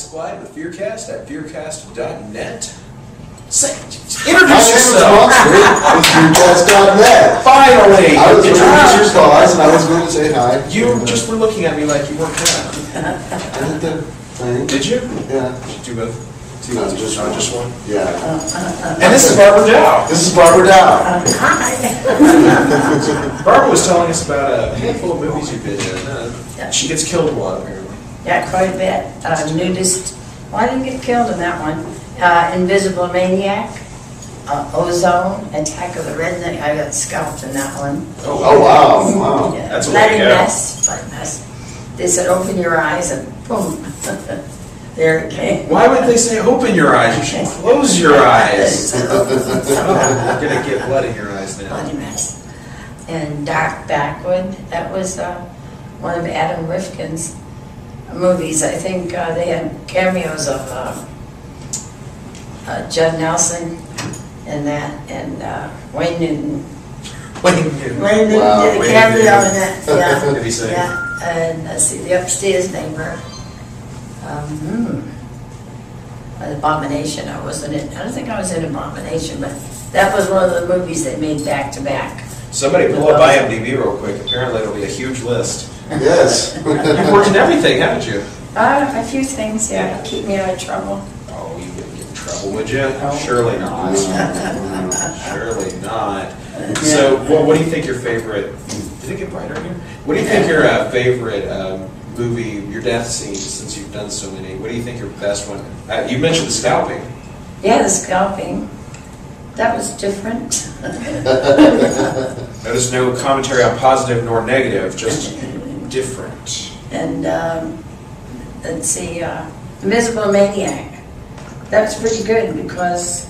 Squad with Fearcast at fearcast.net. Introduce yourself. It's Fearcast.net. Finally! I was introduce your cause and I was going to say hi. You just were looking at me like you weren't kind. I did the thing. Did you? Yeah. Did you do both? No, just one. Yeah. And this is Barbara Dow. This is Barbara Dow. Barbara was telling us about a handful of movies you've been in. She gets killed a lot, apparently. Yeah, quite a bit. Nudist. Well, I didn't get killed in that one. Invisible Maniac. Ozone. Attack of the Redneck. I got scalped in that one. Oh, wow. Wow. Yeah. That's a Bloody way to go. mess. Bloody mess. They said, open your eyes, and boom. There it came. Why would they say open your eyes? You should close your eyes. You're going to get blood in your eyes now. Bloody mess. And Dark Backwood. That was one of Adam Rifkin's movies. I think they had cameos of Judd Nelson and that, and Wayne Newton. Wayne Newton. Wayne Newton Wow, did a Wayne cameo in Newton. that. Yeah. What did he say? Yeah. And let's see, the upstairs neighbor. Abomination. I wasn't in. I don't think I was in Abomination, but that was one of the movies they made back to back. Somebody pull up IMDb real quick. Apparently it'll be a huge list. Yes. You've worked in everything, haven't you? A few things, yeah, keep me out of trouble. Oh, you wouldn't get in trouble, would you? No. Surely not. Surely not. So, what do you think your favorite? Did it get brighter here? What do you think your favorite movie, your death scenes, since you've done so many? What do you think your best one? You mentioned the scalping. Yeah, the scalping. That was different. Notice no commentary on positive nor negative, just different. And let's see, Invisible Maniac. That was pretty good because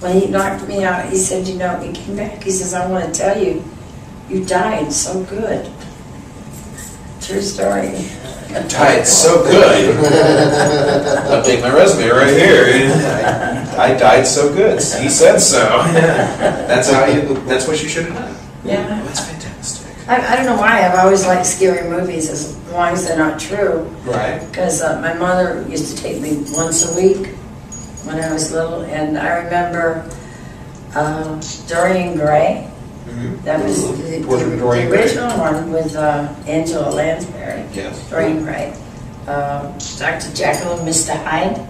when he knocked me out, he said, you know, he came back. He says, I want to tell you, you died so good. True story. Died so good. Update my resume right here. I died so good. He said so. That's how you. That's what you should have done. Yeah. That's fantastic. I don't know why. I've always liked scary movies as long as they're not true. Right. Because my mother used to take me once a week when I was little, and I remember Dorian Gray. Mm-hmm. That was the original one with Angela Lansbury. Yes. Dorian Gray. Dr. Jekyll and Mr. Hyde.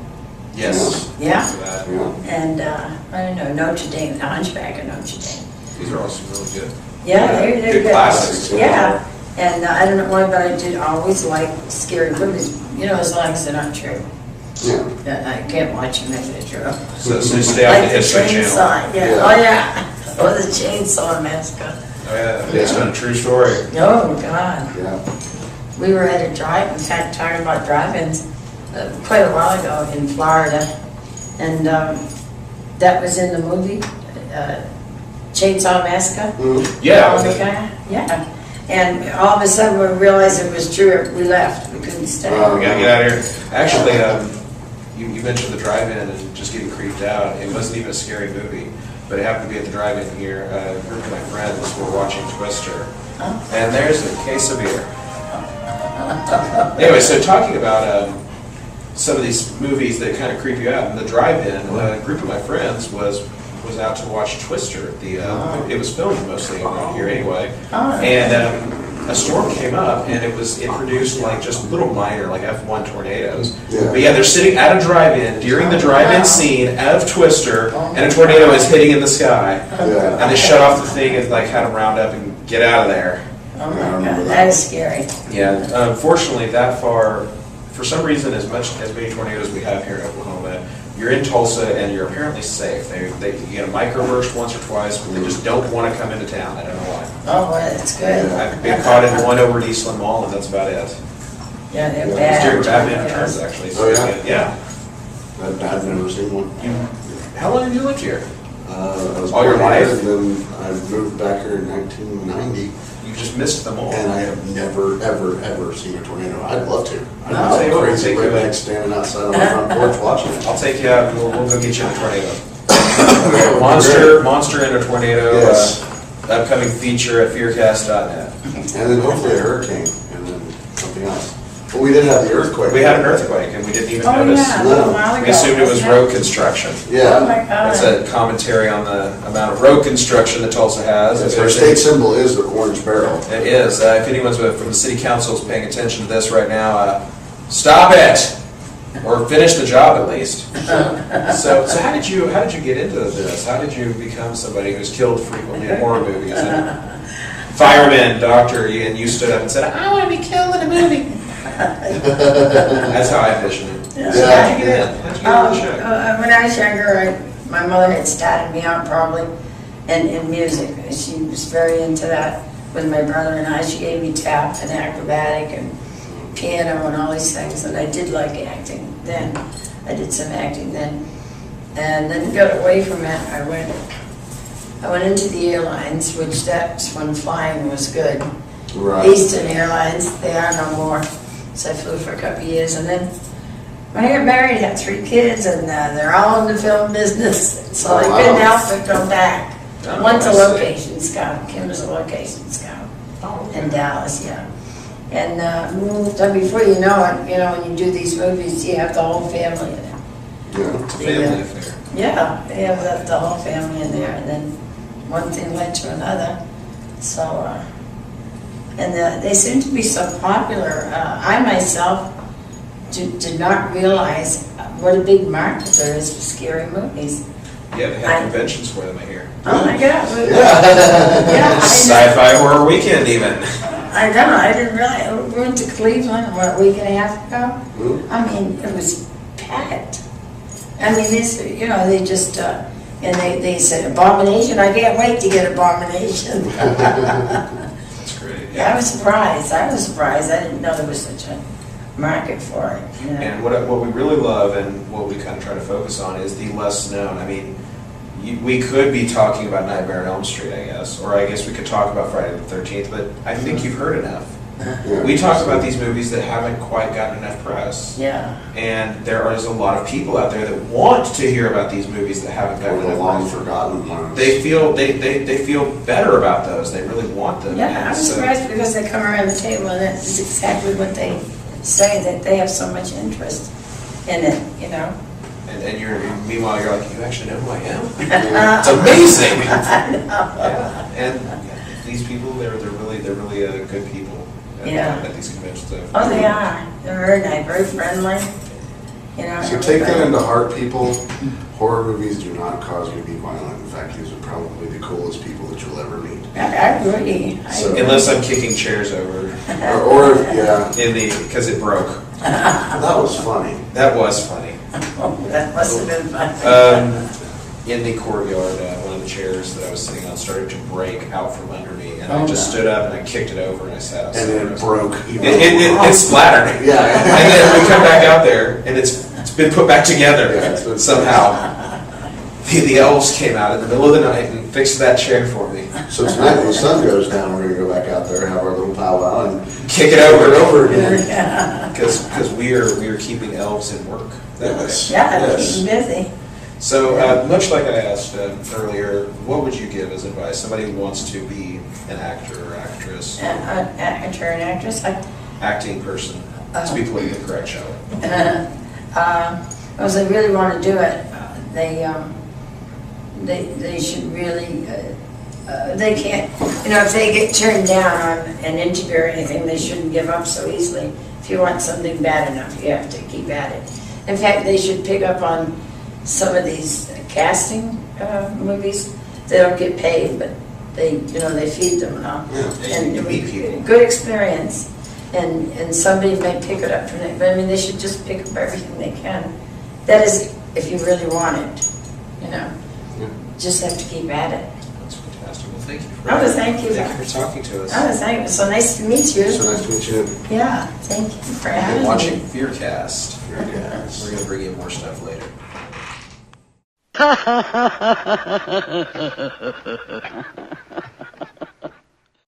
Yes. Yeah. Yeah. And I don't know, Notre Dame, The Hunchback of Notre Dame. These are also really good. Yeah, they're Good good. classics. Yeah. And I don't know why, but I did always like scary movies, you know, as long as they're not true. Yeah. I can't watch them if they're true. So stay on Like the History Channel. Chainsaw, yeah. Yeah. Oh yeah. Or the Chainsaw Massacre. Oh yeah, based on a true story. Oh God. Yeah. We were at a drive, in fact, talking about drive-ins quite a while ago in Florida, and that was in the movie Chainsaw Massacre. Yeah. Yeah. And all of a sudden we realized it was true. We left. We couldn't stay. We gotta get out of here. Actually, you mentioned the drive-in and just getting creeped out. It wasn't even a scary movie, but it happened to be at the drive-in here. A group of my friends were watching Twister, and there's a case of beer. Anyway, so talking about some of these movies that kind of creep you out, in the drive-in, a group of my friends was out to watch Twister. It was filmed mostly around here anyway, and a storm came up, and it produced like just little minor, like F1 tornadoes. Yeah. But yeah, they're sitting at a drive-in during the drive-in scene of Twister, and a tornado is hitting in the sky, Yeah. and they shut off the thing and like had them round up and get out of there. Oh my God, that is scary. Yeah, unfortunately, that far, for some reason, as many tornadoes we have here in Oklahoma, you're in Tulsa and you're apparently safe. They you get a microburst once or twice, but they just don't want to come into town. I don't know why. Oh, boy, that's good. I've been caught in one over at Eastland Mall, and that's about it. Yeah, they're It's bad. during Batman Returns, actually. So Oh, yeah? yeah. I've never seen one. How long have you lived here? I was All your born here, life? and then I moved back here in 1990, You just missed them all. and I have never, ever seen a tornado. I'd love to. I'd I'll be take crazy you redneck in. standing outside on the front porch watching it. I'll take you out. We'll go get you in a tornado. Monster in a tornado. Yes. Upcoming feature at fearcast.net. And then hopefully a hurricane, and then something else. But we did have the earthquake. We had an earthquake, and we didn't even Oh, notice. yeah, a little while ago. We assumed it was wasn't road construction. Oh, Yeah. my God. It's a commentary on the amount of road construction that Tulsa has. Their state symbol is the orange barrel. It is. If anyone's from the city council is paying attention to this right now, stop it, or finish the job at least. So how did you get into this? How did you become somebody who's killed frequently in horror movies? And fireman, doctor, and you stood up and said, "I want to be killed in a movie." That's how I envision it. Yeah. So how'd you get in? How'd you get in the show? When I was younger, my mother had started me out probably in music. She was very into that with my brother and I. She gave me tap and acrobatic and piano and all these things, and I did like acting then. I did some acting then. And then got away from it. I went into the airlines, which that's when flying was good. Right. Eastern Airlines, they are no more. So I flew for a couple of years, and then when I got married, I had 3 kids, and they're all in the film business. So I couldn't help but go back. Oh, Went to I see. location scout. Kim was a location scout in Dallas, yeah. And so before you know it, when you do these movies, you have the whole family in it. Yeah. It's a family affair. Yeah, they have the whole family in there, and then one thing led to another. So, and they seem to be so popular. I myself did not realize what a big market there is for scary movies. Yeah, they have conventions for them, I hear. Oh my God! Yeah. Sci-fi horror weekend, even. I know. I didn't realize. We went to Cleveland a week and a half ago. Mhm. I mean, it was packed. I mean, they just and they said Abomination. I can't wait to get Abomination. That's great. Yeah, I was surprised. I didn't know there was such a market for it. And what we really love and what we kind of try to focus on is the less known. I mean, we could be talking about Nightmare on Elm Street, I guess, or I guess we could talk about Friday the 13th, but I think you've heard enough. Yeah. We talk about these movies that haven't quite gotten enough press. Yeah. And there is a lot of people out there that want to hear about these movies that haven't Or gotten the enough long press. forgotten ones. They feel better about those. They really want them. Yeah, And I was so- surprised because they come around the table and it's exactly what they say, that they have so much interest in it, And meanwhile, you're like, you actually know who I am? Yeah. It's amazing. I know. Yeah. And these people, they're really good people at these conventions. Oh, they are. They're very nice, very friendly. So take that into heart, people. Horror movies do not cause you to be violent. In fact, these are probably the coolest people that you'll ever meet. I agree. Unless I'm kicking chairs over Or yeah, because it broke. that was funny. That was funny. Oh, that must have been fun. In the courtyard, one of the chairs that I was sitting on started to break out from under me, and I Oh, just no. stood up and I kicked it over and I sat outside. And it broke. Even It splattered. Yeah. And then we come back out there, and it's been put back together Yeah, it's been somehow. The elves came out in the middle of the night and fixed that chair for me. So tonight when the sun goes down, we're gonna go back out there and have our little powwow and Kick it over again. Yeah, because we are keeping elves in work that way. Yes. keep them busy. So much like I asked earlier, what would you give as advice? Somebody who wants to be an actor or actress, Actor and actress, acting person, to be politically correct, shall we? because they really want to do it, they should really, they can't, if they get turned down on an interview or anything, they shouldn't give up so easily. If you want something bad enough, you have to keep at it. In fact, they should pick up on some of these casting movies. They don't get paid, but they feed them and all. Yeah, And you meet people. good experience, and somebody may pick it up from it. But I mean, they should just pick up everything they can. That is, if you really want it, just have to keep at it. That's fantastic. Well, thank you. Thank you. Thank you for talking to us. Thank you. So nice to meet you. So nice to meet you. Yeah, thank you for You're having watching me. Fearcast. Fearcast. We're going to bring you more stuff later. Ha ha ha ha ha ha ha ha ha.